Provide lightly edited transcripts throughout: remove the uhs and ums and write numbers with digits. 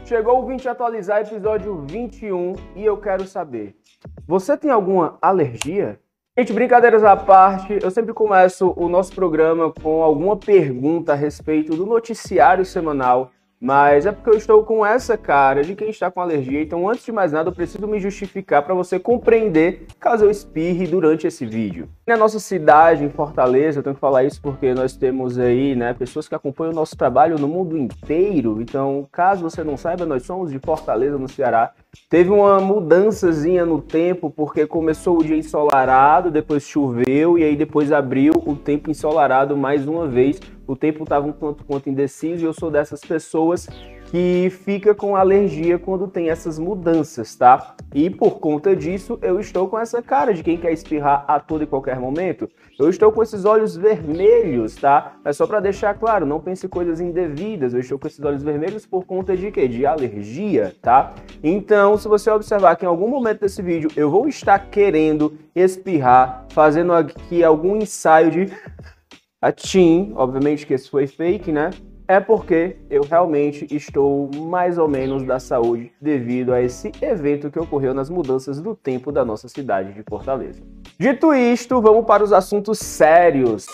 Chegou o Vim Te Atualizar, episódio 21, e eu quero saber, você tem alguma alergia? Gente, brincadeiras à parte, eu sempre começo o nosso programa com alguma pergunta a respeito do noticiário semanal, mas é porque eu estou com essa cara de quem está com alergia, então antes de mais nada eu preciso me justificar para você compreender caso eu espirre durante esse vídeo. Na nossa cidade, em Fortaleza, eu tenho que falar isso porque nós temos aí, pessoas que acompanham o nosso trabalho no mundo inteiro, então caso você não saiba, nós somos de Fortaleza, no Ceará. Teve uma mudançazinha no tempo, porque começou o dia ensolarado, depois choveu e aí depois abriu o tempo ensolarado mais uma vez. O tempo estava um tanto quanto indeciso e eu sou dessas pessoas que fica com alergia quando tem essas mudanças, tá? E por conta disso, eu estou com essa cara de quem quer espirrar a todo e qualquer momento. Eu estou com esses olhos vermelhos, tá? Mas só para deixar claro, não pense coisas indevidas. Eu estou com esses olhos vermelhos por conta de quê? De alergia, tá? Então, se você observar que em algum momento desse vídeo eu vou estar querendo espirrar, fazendo aqui algum ensaio de atim, obviamente que esse foi fake, né? É porque eu realmente estou mais ou menos da saúde devido a esse evento que ocorreu nas mudanças do tempo da nossa cidade de Fortaleza. Dito isto, vamos para os assuntos sérios.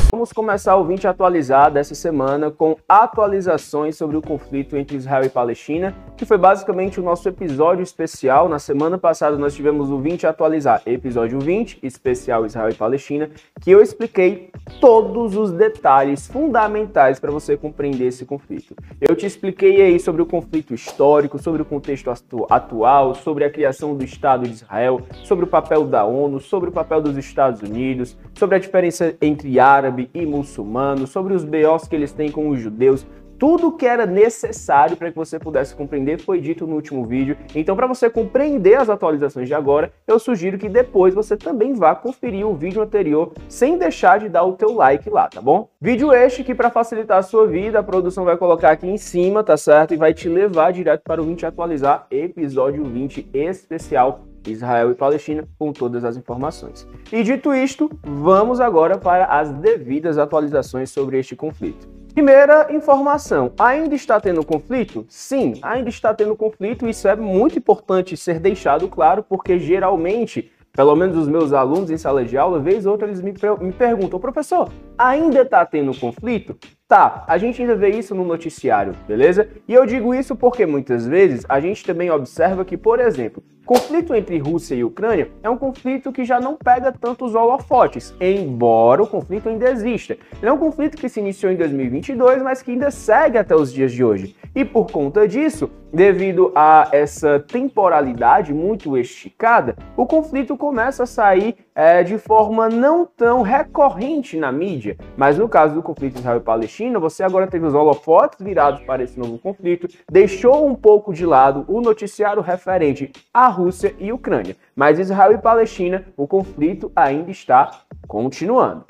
Vamos começar o Vim Te Atualizar dessa semana com atualizações sobre o conflito entre Israel e Palestina, que foi basicamente o nosso episódio especial. Na semana passada nós tivemos o Vim Te Atualizar, episódio 20, especial Israel e Palestina, que eu expliquei todos os detalhes fundamentais para você compreender esse conflito. Eu te expliquei aí sobre o conflito histórico, sobre o contexto atual, sobre a criação do Estado de Israel, sobre o papel da ONU, sobre o papel dos Estados Unidos, sobre a diferença entre árabe e muçulmano, sobre os BOs que eles têm com os judeus. Tudo que era necessário para que você pudesse compreender foi dito no último vídeo. Então, para você compreender as atualizações de agora, eu sugiro que depois você também vá conferir o vídeo anterior, sem deixar de dar o teu like lá, tá bom? Vídeo este que, para facilitar a sua vida, a produção vai colocar aqui em cima, tá certo? E vai te levar direto para o Vim Te Atualizar, episódio 20 especial Israel e Palestina, com todas as informações. E dito isto, vamos agora para as devidas atualizações sobre este conflito. Primeira informação, ainda está tendo conflito? Sim, ainda está tendo conflito, isso é muito importante ser deixado claro, porque geralmente, pelo menos os meus alunos em sala de aula, vez ou outra eles me perguntam, professor, ainda está tendo conflito? Tá, a gente ainda vê isso no noticiário, beleza? E eu digo isso porque muitas vezes a gente também observa que, por exemplo, conflito entre Rússia e Ucrânia é um conflito que já não pega tantos holofotes, embora o conflito ainda exista. Ele é um conflito que se iniciou em 2022, mas que ainda segue até os dias de hoje. E por conta disso, devido a essa temporalidade muito esticada, o conflito começa a sair de forma não tão recorrente na mídia. Mas no caso do conflito Israel e Palestina, você agora teve os holofotes virados para esse novo conflito, deixou um pouco de lado o noticiário referente à Rússia e Ucrânia. Mas Israel e Palestina, o conflito ainda está continuando.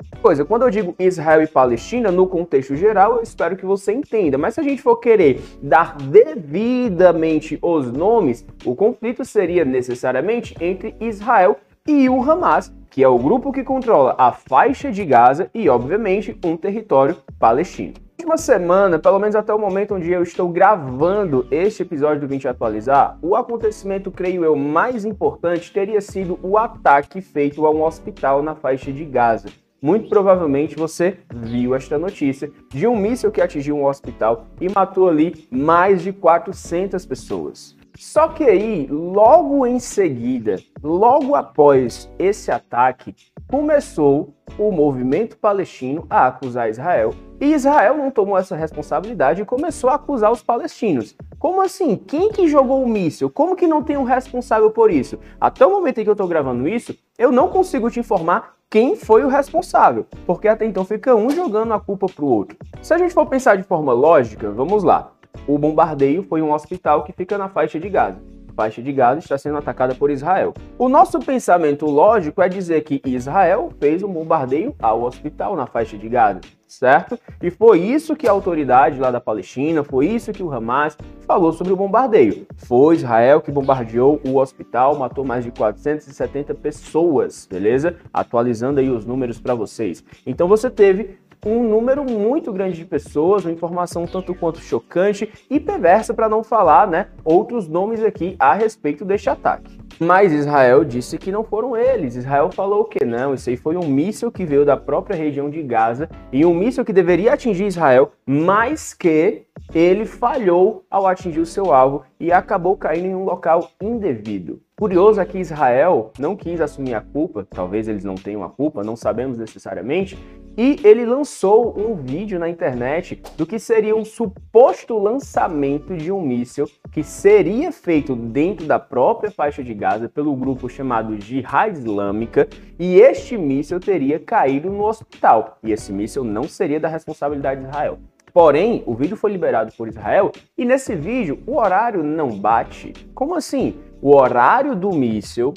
Quando eu digo Israel e Palestina, no contexto geral, eu espero que você entenda. Mas se a gente for querer dar devidamente os nomes, o conflito seria necessariamente entre Israel e o Hamas, que é o grupo que controla a faixa de Gaza e, obviamente, um território palestino. Na última semana, pelo menos até o momento onde eu estou gravando este episódio do Vim Te Atualizar, o acontecimento, creio eu, mais importante teria sido o ataque feito a um hospital na faixa de Gaza. Muito provavelmente você viu esta notícia de um míssil que atingiu um hospital e matou ali mais de 400 pessoas. Só que aí, logo em seguida, logo após esse ataque, começou o movimento palestino a acusar Israel. E Israel não tomou essa responsabilidade e começou a acusar os palestinos. Como assim? Quem que jogou o míssil? Como que não tem um responsável por isso? Até o momento em que eu estou gravando isso, eu não consigo te informar quem foi o responsável, porque até então fica um jogando a culpa para o outro. Se a gente for pensar de forma lógica, vamos lá. O bombardeio foi um hospital que fica na faixa de Gaza. faixa de Gaza está sendo atacada por Israel. O nosso pensamento lógico é dizer que Israel fez um bombardeio ao hospital na faixa de Gaza, certo? E foi isso que a autoridade lá da Palestina, foi isso que o Hamas falou sobre o bombardeio. Foi Israel que bombardeou o hospital, matou mais de 470 pessoas, beleza? Atualizando aí os números para vocês. Então você teve um número muito grande de pessoas, uma informação tanto quanto chocante e perversa, para não falar, né, outros nomes aqui a respeito deste ataque. Mas Israel disse que não foram eles. Israel falou que não, isso aí foi um míssil que veio da própria região de Gaza e um míssil que deveria atingir Israel, mas que ele falhou ao atingir o seu alvo e acabou caindo em um local indevido. Curioso é que Israel não quis assumir a culpa, talvez eles não tenham a culpa, não sabemos necessariamente, e ele lançou um vídeo na internet do que seria um suposto lançamento de um míssil que seria feito dentro da própria faixa de Gaza pelo grupo chamado Jihad Islâmica, e este míssil teria caído no hospital, e esse míssil não seria da responsabilidade de Israel. Porém, o vídeo foi liberado por Israel e nesse vídeo o horário não bate. Como assim? O horário do míssil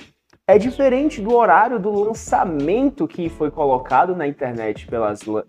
é diferente do horário do lançamento que foi colocado na internet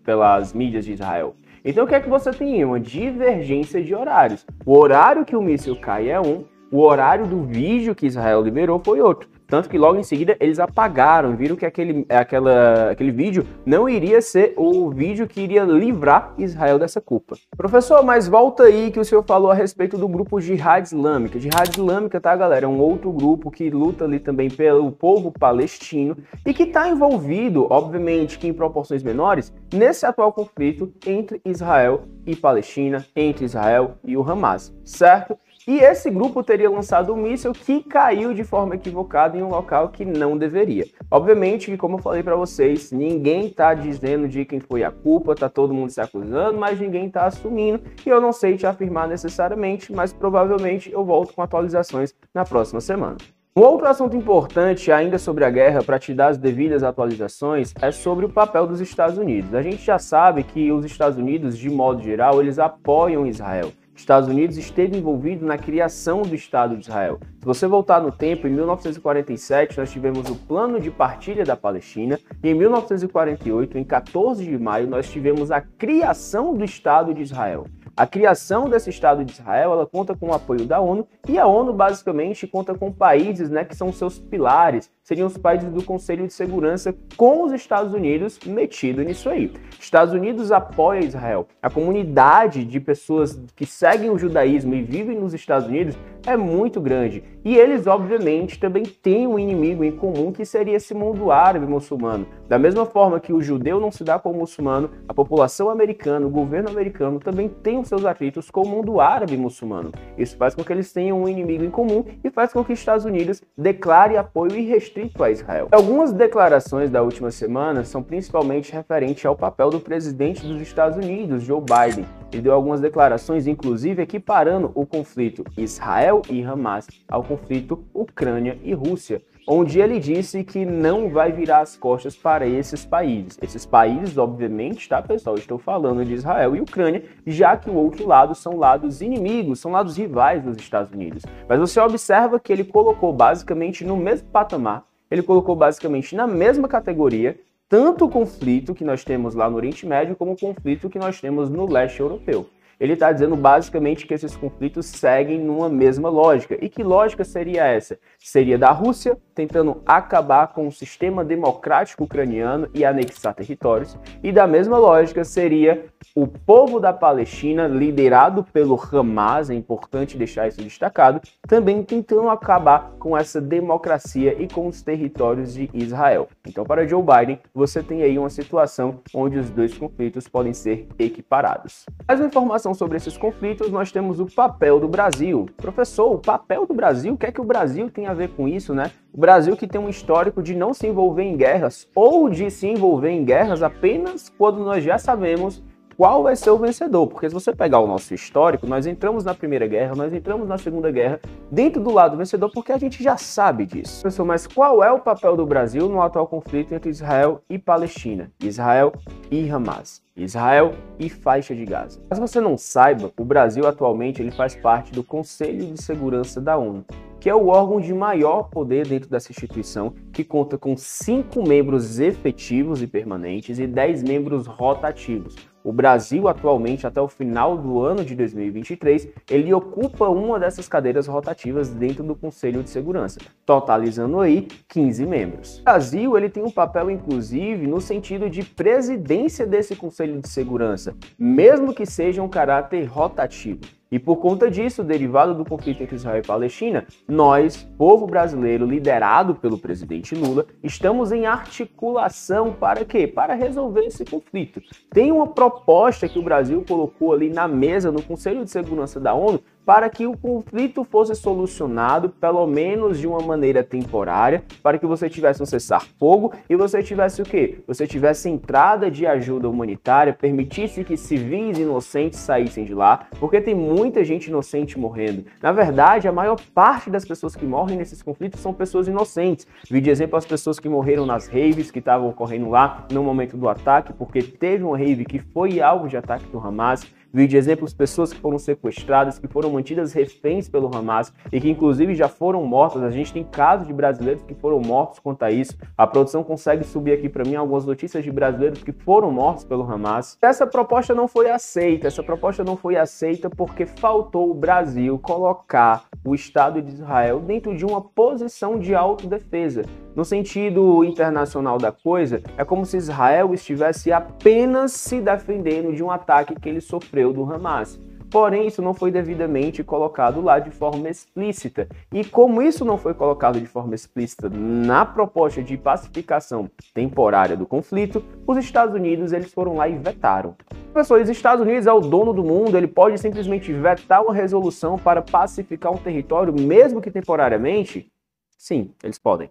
pelas mídias de Israel. Então o que é que você tem? Uma divergência de horários. O horário que o míssil cai é um, o horário do vídeo que Israel liberou foi outro. Tanto que logo em seguida eles apagaram, viram que aquele vídeo não iria ser o vídeo que iria livrar Israel dessa culpa. Professor, mas volta aí que o senhor falou a respeito do grupo Jihad Islâmica. Jihad Islâmica, tá, galera? É um outro grupo que luta ali também pelo povo palestino e que está envolvido, obviamente que em proporções menores, nesse atual conflito entre Israel e Palestina, entre Israel e o Hamas, certo? E esse grupo teria lançado um míssil que caiu de forma equivocada em um local que não deveria. Obviamente que, como eu falei para vocês, ninguém está dizendo de quem foi a culpa, tá todo mundo se acusando, mas ninguém está assumindo. E eu não sei te afirmar necessariamente, mas provavelmente eu volto com atualizações na próxima semana. Um outro assunto importante ainda sobre a guerra, para te dar as devidas atualizações, é sobre o papel dos Estados Unidos. A gente já sabe que os Estados Unidos, de modo geral, eles apoiam Israel. Estados Unidos esteve envolvido na criação do Estado de Israel. Se você voltar no tempo, em 1947, nós tivemos o Plano de Partilha da Palestina, e em 1948, em 14 de maio, nós tivemos a criação do Estado de Israel. A criação desse Estado de Israel, ela conta com o apoio da ONU, e a ONU basicamente conta com países, né, que são seus pilares, seriam os países do Conselho de Segurança, com os Estados Unidos metido nisso aí. Estados Unidos apoia Israel. A comunidade de pessoas que seguem o judaísmo e vivem nos Estados Unidos é muito grande. E eles, obviamente, também têm um inimigo em comum, que seria esse mundo árabe muçulmano. Da mesma forma que o judeu não se dá com o muçulmano, a população americana, o governo americano também tem os seus atritos com o mundo árabe muçulmano. Isso faz com que eles tenham um inimigo em comum e faz com que os Estados Unidos declare apoio irrestrito a Israel. Algumas declarações da última semana são principalmente referentes ao papel do presidente dos Estados Unidos, Joe Biden. Ele deu algumas declarações, inclusive equiparando o conflito Israel e Hamas ao conflito Ucrânia e Rússia, onde ele disse que não vai virar as costas para esses países. Esses países, obviamente, tá, pessoal? Estou falando de Israel e Ucrânia, já que o outro lado são lados inimigos, são lados rivais dos Estados Unidos. Mas você observa que ele colocou basicamente no mesmo patamar, ele colocou basicamente na mesma categoria, tanto o conflito que nós temos lá no Oriente Médio, como o conflito que nós temos no leste europeu. Ele está dizendo basicamente que esses conflitos seguem numa mesma lógica. E que lógica seria essa? Seria da Rússia tentando acabar com o sistema democrático ucraniano e anexar territórios. E da mesma lógica seria o povo da Palestina, liderado pelo Hamas, é importante deixar isso destacado, também tentando acabar com essa democracia e com os territórios de Israel. Então, para Joe Biden, você tem aí uma situação onde os dois conflitos podem ser equiparados. Mais uma informação sobre esses conflitos, nós temos o papel do Brasil. Professor, o papel do Brasil, o que é que o Brasil tem a ver com isso, né? O Brasil que tem um histórico de não se envolver em guerras ou de se envolver em guerras apenas quando nós já sabemos qual vai ser o vencedor, porque se você pegar o nosso histórico, nós entramos na Primeira Guerra, nós entramos na Segunda Guerra dentro do lado vencedor, porque a gente já sabe disso. Professor, mas qual é o papel do Brasil no atual conflito entre Israel e Palestina, Israel e Hamas, Israel e faixa de Gaza? Caso você não saiba, o Brasil atualmente ele faz parte do Conselho de Segurança da ONU. que é o órgão de maior poder dentro dessa instituição, que conta com 5 membros efetivos e permanentes e 10 membros rotativos. O Brasil, atualmente, até o final do ano de 2023, ele ocupa uma dessas cadeiras rotativas dentro do Conselho de Segurança, totalizando aí 15 membros. O Brasil, ele tem um papel, inclusive, no sentido de presidência desse Conselho de Segurança, mesmo que seja um caráter rotativo. E por conta disso, derivado do conflito entre Israel e Palestina, nós, povo brasileiro, liderado pelo presidente Lula, estamos em articulação para quê? Para resolver esse conflito. Tem uma proposta que o Brasil colocou ali na mesa no Conselho de Segurança da ONU para que o conflito fosse solucionado, pelo menos de uma maneira temporária, para que você tivesse um cessar-fogo e você tivesse o quê? Você tivesse entrada de ajuda humanitária, permitisse que civis inocentes saíssem de lá, porque tem muita gente inocente morrendo. Na verdade, a maior parte das pessoas que morrem nesses conflitos são pessoas inocentes. Vi de exemplo as pessoas que morreram nas raves que estavam ocorrendo lá no momento do ataque, porque teve uma rave que foi alvo de ataque do Hamas. Vi de exemplos pessoas que foram sequestradas, que foram mantidas reféns pelo Hamas e que inclusive já foram mortas. A gente tem casos de brasileiros que foram mortos quanto a isso. A produção consegue subir aqui para mim algumas notícias de brasileiros que foram mortos pelo Hamas. Essa proposta não foi aceita. Essa proposta não foi aceita porque faltou o Brasil colocar o Estado de Israel dentro de uma posição de autodefesa. No sentido internacional da coisa, é como se Israel estivesse apenas se defendendo de um ataque que ele sofreu do Hamas. Porém, isso não foi devidamente colocado lá de forma explícita. E como isso não foi colocado de forma explícita na proposta de pacificação temporária do conflito, os Estados Unidos eles foram lá e vetaram. Professor, os Estados Unidos é o dono do mundo, ele pode simplesmente vetar uma resolução para pacificar um território, mesmo que temporariamente? Sim, eles podem.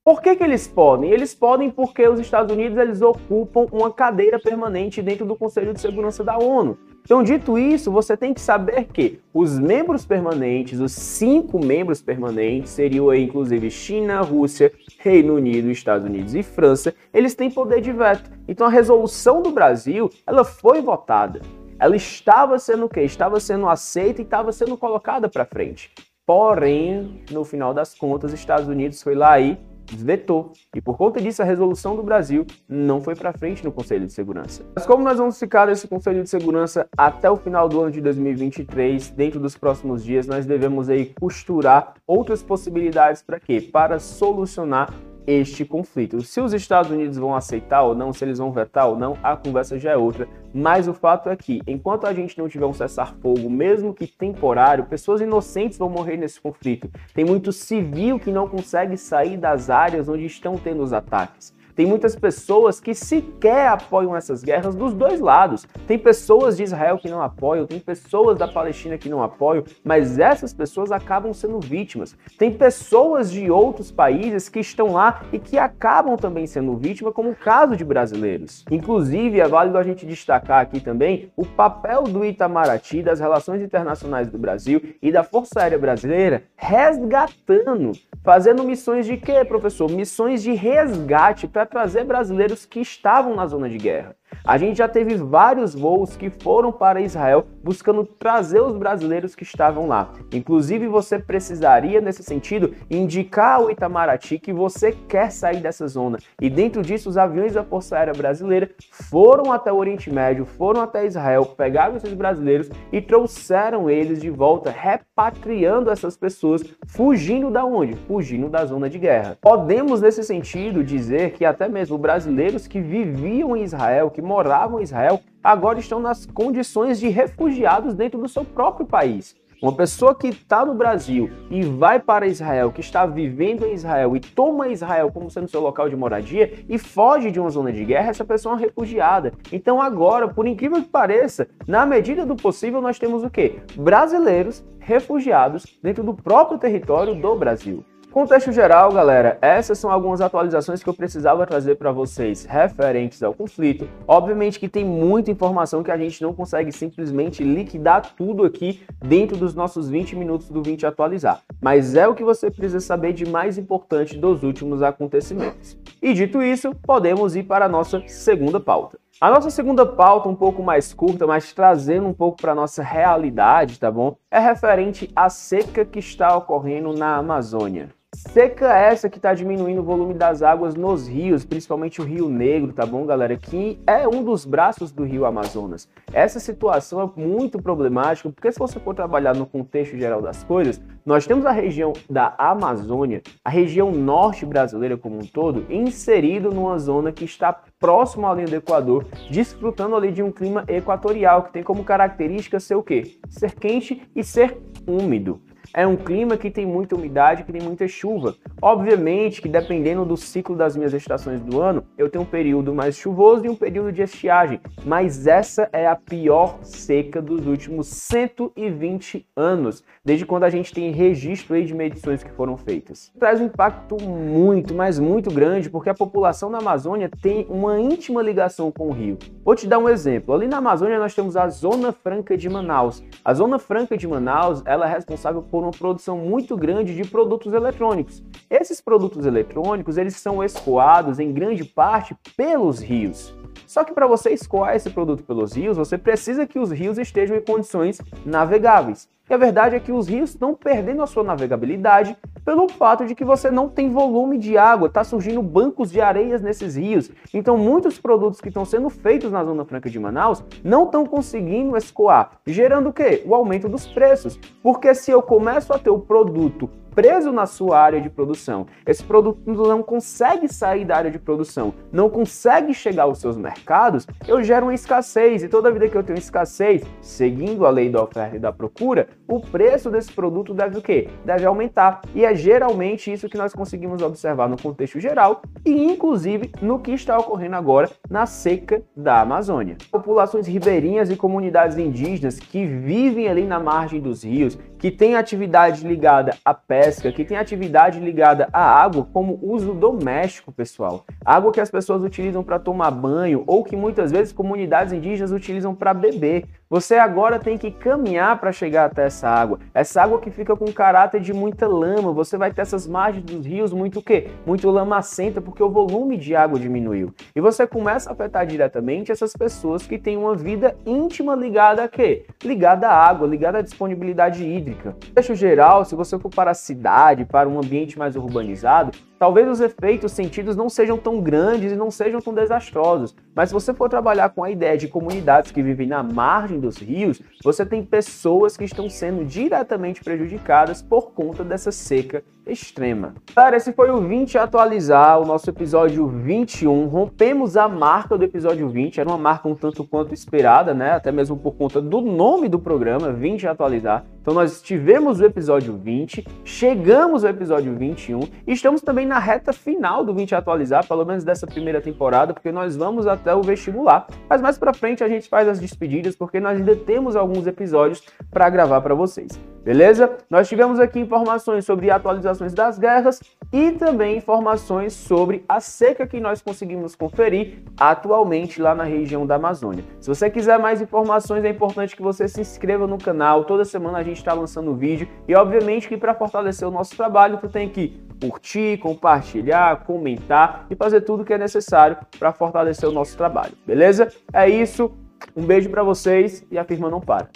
Por que eles podem? Eles podem porque os Estados Unidos eles ocupam uma cadeira permanente dentro do Conselho de Segurança da ONU. Então, dito isso, você tem que saber que os membros permanentes, os 5 membros permanentes, seriam aí, inclusive China, Rússia, Reino Unido, Estados Unidos e França, eles têm poder de veto. Então, a resolução do Brasil, ela foi votada. Ela estava sendo o quê? Estava sendo aceita e estava sendo colocada para frente. Porém, no final das contas, os Estados Unidos foi lá e vetou. E por conta disso, a resolução do Brasil não foi para frente no Conselho de Segurança. Mas como nós vamos ficar nesse Conselho de Segurança até o final do ano de 2023, dentro dos próximos dias, nós devemos aí costurar outras possibilidades para quê? Para solucionar este conflito. Se os Estados Unidos vão aceitar ou não, se eles vão vetar ou não, a conversa já é outra. Mas o fato é que, enquanto a gente não tiver um cessar-fogo, mesmo que temporário, pessoas inocentes vão morrer nesse conflito. Tem muito civil que não consegue sair das áreas onde estão tendo os ataques. Tem muitas pessoas que sequer apoiam essas guerras dos dois lados. Tem pessoas de Israel que não apoiam, tem pessoas da Palestina que não apoiam, mas essas pessoas acabam sendo vítimas. Tem pessoas de outros países que estão lá e que acabam também sendo vítimas, como o caso de brasileiros. Inclusive, é válido a gente destacar aqui também o papel do Itamaraty, das relações internacionais do Brasil e da Força Aérea Brasileira resgatando, fazendo missões de quê, professor? Missões de resgate para trazer brasileiros que estavam na zona de guerra. A gente já teve vários voos que foram para Israel buscando trazer os brasileiros que estavam lá. Inclusive, você precisaria, nesse sentido, indicar ao Itamaraty que você quer sair dessa zona. E dentro disso, os aviões da Força Aérea Brasileira foram até o Oriente Médio, foram até Israel, pegaram esses brasileiros e trouxeram eles de volta, repatriando essas pessoas, fugindo da onde? Fugindo da zona de guerra. Podemos, nesse sentido, dizer que até mesmo brasileiros que viviam em Israel, que moravam em Israel, agora estão nas condições de refugiados dentro do seu próprio país. Uma pessoa que está no Brasil e vai para Israel, que está vivendo em Israel e toma Israel como sendo seu local de moradia e foge de uma zona de guerra, essa pessoa é uma refugiada. Então agora, por incrível que pareça, na medida do possível, nós temos o quê? Brasileiros refugiados dentro do próprio território do Brasil. Contexto geral, galera, essas são algumas atualizações que eu precisava trazer para vocês referentes ao conflito. Obviamente que tem muita informação que a gente não consegue simplesmente liquidar tudo aqui dentro dos nossos 20 minutos do 20 atualizar. Mas é o que você precisa saber de mais importante dos últimos acontecimentos. E dito isso, podemos ir para a nossa segunda pauta. A nossa segunda pauta, um pouco mais curta, mas trazendo um pouco para a nossa realidade, tá bom? É referente à seca que está ocorrendo na Amazônia. Seca essa que está diminuindo o volume das águas nos rios, principalmente o Rio Negro, tá bom, galera? Que é um dos braços do Rio Amazonas. Essa situação é muito problemática, porque se você for trabalhar no contexto geral das coisas, nós temos a região da Amazônia, a região norte brasileira como um todo, inserido numa zona que está próximo à linha do Equador, desfrutando ali de um clima equatorial, que tem como característica ser o quê? Ser quente e ser úmido. É um clima que tem muita umidade, que tem muita chuva. Obviamente que dependendo do ciclo das minhas estações do ano, eu tenho um período mais chuvoso e um período de estiagem. Mas essa é a pior seca dos últimos 120 anos, desde quando a gente tem registro aí de medições que foram feitas. Traz um impacto muito, mas muito grande, porque a população da Amazônia tem uma íntima ligação com o rio. Vou te dar um exemplo. Ali na Amazônia nós temos a Zona Franca de Manaus. A Zona Franca de Manaus, ela é responsável por uma produção muito grande de produtos eletrônicos. Esses produtos eletrônicos, eles são escoados em grande parte pelos rios. Só que para você escoar esse produto pelos rios, você precisa que os rios estejam em condições navegáveis. E a verdade é que os rios estão perdendo a sua navegabilidade pelo fato de que você não tem volume de água, está surgindo bancos de areias nesses rios. Então muitos produtos que estão sendo feitos na Zona Franca de Manaus não estão conseguindo escoar, gerando o quê? O aumento dos preços. Porque se eu começo a ter o produto preso na sua área de produção, esse produto não consegue sair da área de produção, não consegue chegar aos seus mercados, eu gero uma escassez, e toda vida que eu tenho escassez, seguindo a lei da oferta e da procura, o preço desse produto deve o quê? Deve aumentar, e é geralmente isso que nós conseguimos observar no contexto geral, e inclusive no que está ocorrendo agora na seca da Amazônia. Populações ribeirinhas e comunidades indígenas que vivem ali na margem dos rios, que têm atividade ligada à pesca, que tem atividade ligada à água como uso doméstico, pessoal. Água que as pessoas utilizam para tomar banho ou que muitas vezes comunidades indígenas utilizam para beber. Você agora tem que caminhar para chegar até essa água que fica com caráter de muita lama. Você vai ter essas margens dos rios muito o quê? Muito lamacenta, porque o volume de água diminuiu. E você começa a afetar diretamente essas pessoas que têm uma vida íntima ligada a quê? Ligada à água, ligada à disponibilidade hídrica. No contexto geral, se você for para a cidade, para um ambiente mais urbanizado, talvez os efeitos sentidos não sejam tão grandes e não sejam tão desastrosos. Mas se você for trabalhar com a ideia de comunidades que vivem na margem dos rios, você tem pessoas que estão sendo diretamente prejudicadas por conta dessa seca extrema. Galera, esse foi o 20 atualizar, o nosso episódio 21. Rompemos a marca do episódio 20, era uma marca um tanto quanto esperada, né? Até mesmo por conta do nome do programa, 20 atualizar. Então nós tivemos o episódio 20, chegamos ao episódio 21 e estamos também na reta final do 20 atualizar, pelo menos dessa primeira temporada, porque nós vamos até o vestibular. Mas mais pra frente a gente faz as despedidas, porque nós ainda temos alguns episódios para gravar para vocês. Beleza? Nós tivemos aqui informações sobre atualizações das guerras e também informações sobre a seca que nós conseguimos conferir atualmente lá na região da Amazônia. Se você quiser mais informações, é importante que você se inscreva no canal. Toda semana a gente está lançando vídeo e obviamente que para fortalecer o nosso trabalho, tu tem que curtir, compartilhar, comentar e fazer tudo o que é necessário para fortalecer o nosso trabalho. Beleza? É isso. Um beijo para vocês e a firma não para.